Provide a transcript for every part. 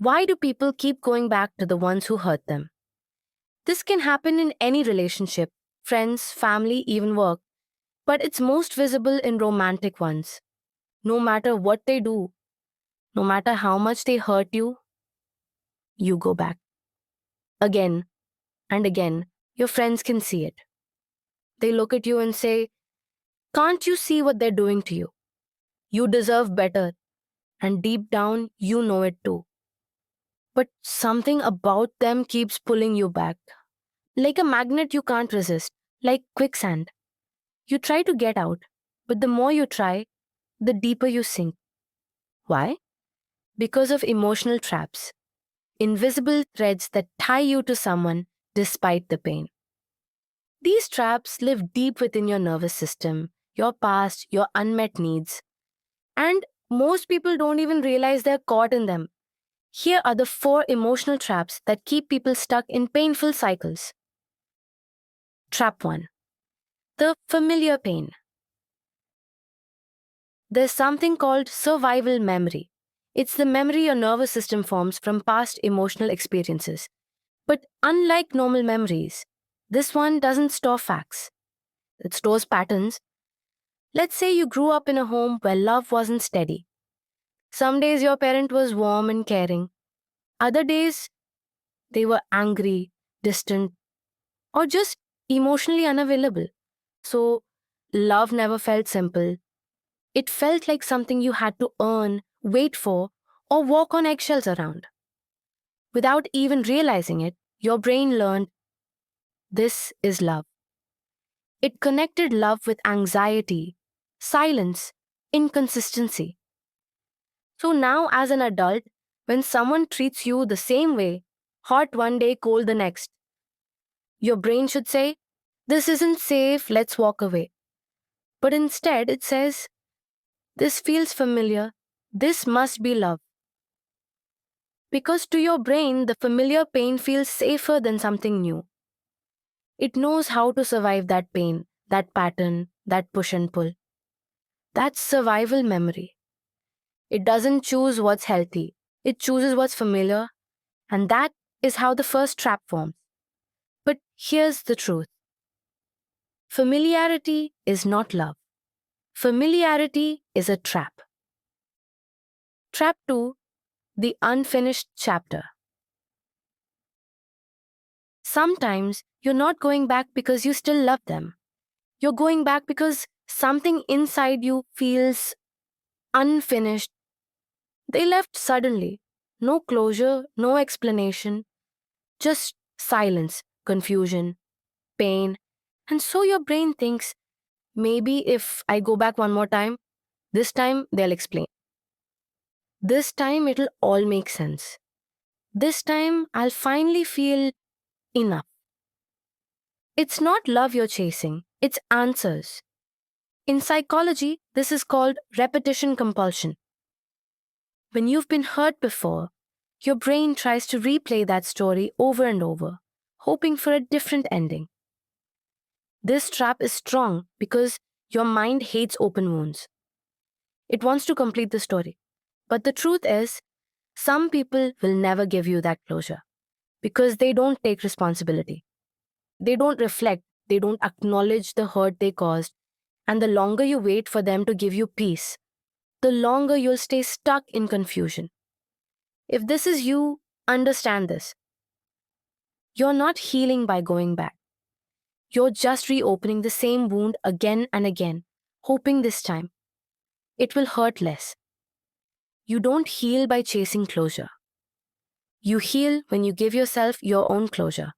Why do people keep going back to the ones who hurt them? This can happen in any relationship, friends, family, even work, but it's most visible in romantic ones. No matter what they do, no matter how much they hurt you, you go back. Again and again, your friends can see it. They look at you and say, "Can't you see what they're doing to you? You deserve better." And deep down, you know it too. But something about them keeps pulling you back. Like a magnet you can't resist, like quicksand. You try to get out, but the more you try, the deeper you sink. Why? Because of emotional traps, invisible threads that tie you to someone despite the pain. These traps live deep within your nervous system, your past, your unmet needs, and most people don't even realize they're caught in them. Here are the four emotional traps that keep people stuck in painful cycles. Trap 1. The familiar pain. There's something called survival memory. It's the memory your nervous system forms from past emotional experiences. But unlike normal memories, this one doesn't store facts. It stores patterns. Let's say you grew up in a home where love wasn't steady. Some days your parent was warm and caring. Other days, they were angry, distant, or just emotionally unavailable. So, love never felt simple. It felt like something you had to earn, wait for, or walk on eggshells around. Without even realizing it, your brain learned this is love. It connected love with anxiety, silence, inconsistency. So now, as an adult, when someone treats you the same way, hot one day, cold the next, your brain should say, "This isn't safe, let's walk away." But instead, it says, "This feels familiar, this must be love." Because to your brain, the familiar pain feels safer than something new. It knows how to survive that pain, that pattern, that push and pull. That's survival memory. It doesn't choose what's healthy, it chooses what's familiar, and that is how the first trap forms. But here's the truth: familiarity is not love, familiarity is a trap. Trap 2: the unfinished chapter. Sometimes you're not going back because you still love them. You're going back because something inside you feels unfinished. They left suddenly. No closure, no explanation, just silence, confusion, pain. And so your brain thinks, maybe if I go back one more time, this time they'll explain. This time it'll all make sense. This time I'll finally feel enough. It's not love you're chasing, it's answers. In psychology, this is called repetition compulsion. When you've been hurt before, your brain tries to replay that story over and over, hoping for a different ending. This trap is strong because your mind hates open wounds. It wants to complete the story. But the truth is, some people will never give you that closure because they don't take responsibility. They don't reflect, they don't acknowledge the hurt they caused, and the longer you wait for them to give you peace, the longer you'll stay stuck in confusion. If this is you, understand this. You're not healing by going back. You're just reopening the same wound again and again, hoping this time it will hurt less. You don't heal by chasing closure. You heal when you give yourself your own closure.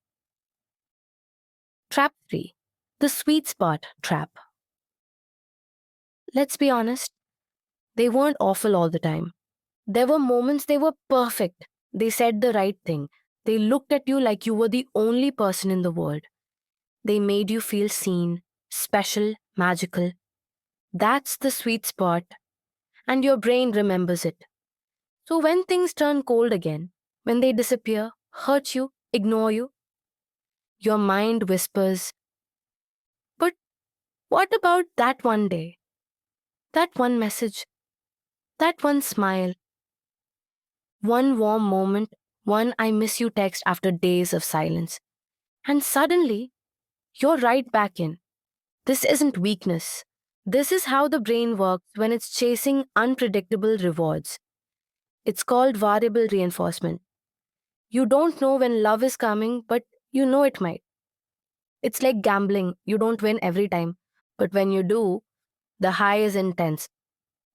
Trap 3: the sweet spot trap. Let's be honest, they weren't awful all the time. There were moments they were perfect. They said the right thing. They looked at you like you were the only person in the world. They made you feel seen, special, magical. That's the sweet spot, and your brain remembers it. So when things turn cold again, when they disappear, hurt you, ignore you, your mind whispers, "But what about that one day? That one message? That one smile?" One warm moment, one I miss you text after days of silence. And suddenly, you're right back in. This isn't weakness. This is how the brain works when it's chasing unpredictable rewards. It's called variable reinforcement. You don't know when love is coming, but you know it might. It's like gambling. You don't win every time. But when you do, the high is intense.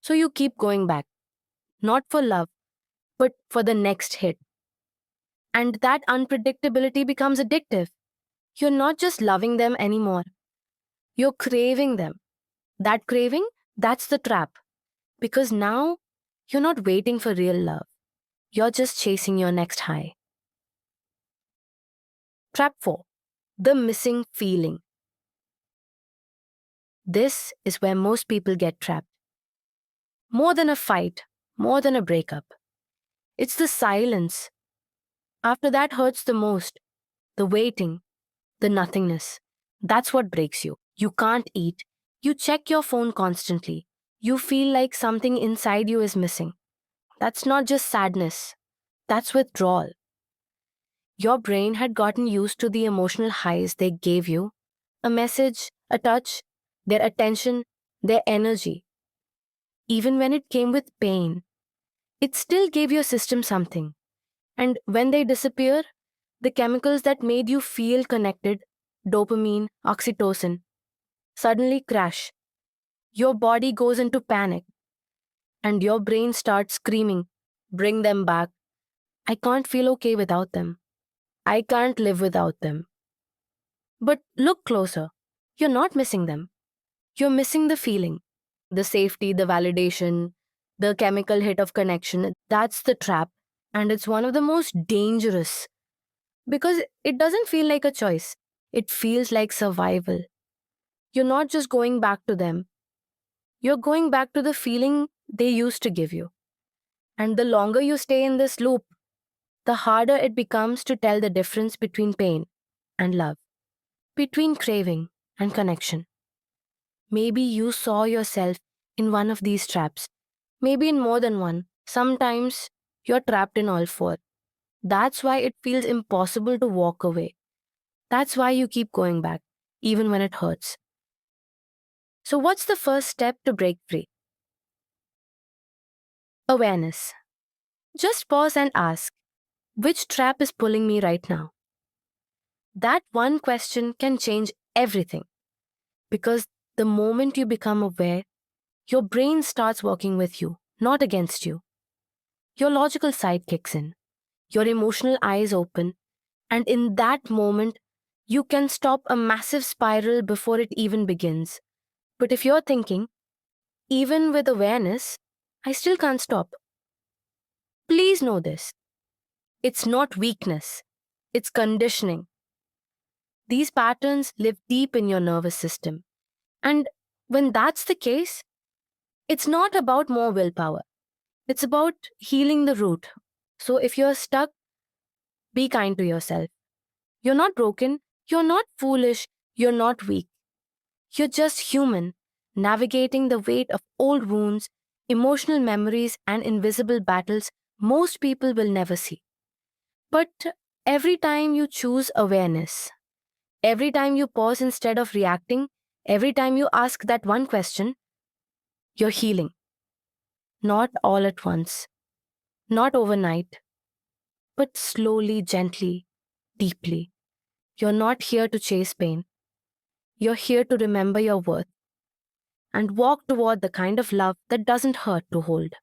So you keep going back. Not for love, but for the next hit. And that unpredictability becomes addictive. You're not just loving them anymore. You're craving them. That craving, that's the trap. Because now, you're not waiting for real love. You're just chasing your next high. Trap 4. The missing feeling. This is where most people get trapped. More than a fight, more than a breakup. It's the silence. After that hurts the most. The waiting, the nothingness. That's what breaks you. You can't eat. You check your phone constantly. You feel like something inside you is missing. That's not just sadness. That's withdrawal. Your brain had gotten used to the emotional highs they gave you. A message, a touch, their attention, their energy. Even when it came with pain, it still gave your system something. And when they disappear, the chemicals that made you feel connected, dopamine, oxytocin, suddenly crash. Your body goes into panic, and your brain starts screaming, "Bring them back. I can't feel okay without them. I can't live without them." But look closer. You're not missing them. You're missing the feeling, the safety, the validation, the chemical hit of connection. That's the trap. And it's one of the most dangerous because it doesn't feel like a choice. It feels like survival. You're not just going back to them, you're going back to the feeling they used to give you. And the longer you stay in this loop, the harder it becomes to tell the difference between pain and love, between craving and connection. Maybe you saw yourself in one of these traps, maybe in more than one. Sometimes you're trapped in all four. That's why it feels impossible to walk away. That's why you keep going back, even when it hurts. So, what's the first step to break free? Awareness. Just pause and ask, which trap is pulling me right now? That one question can change everything because the moment you become aware, your brain starts working with you, not against you. Your logical side kicks in, your emotional eyes open, and in that moment, you can stop a massive spiral before it even begins. But if you're thinking, even with awareness, I still can't stop, please know this. It's not weakness, it's conditioning. These patterns live deep in your nervous system. And when that's the case, it's not about more willpower. It's about healing the root. So if you're stuck, be kind to yourself. You're not broken, you're not foolish, you're not weak. You're just human, navigating the weight of old wounds, emotional memories, and invisible battles most people will never see. But every time you choose awareness, every time you pause instead of reacting, every time you ask that one question, you're healing. Not all at once, not overnight, but slowly, gently, deeply. You're not here to chase pain. You're here to remember your worth and walk toward the kind of love that doesn't hurt to hold.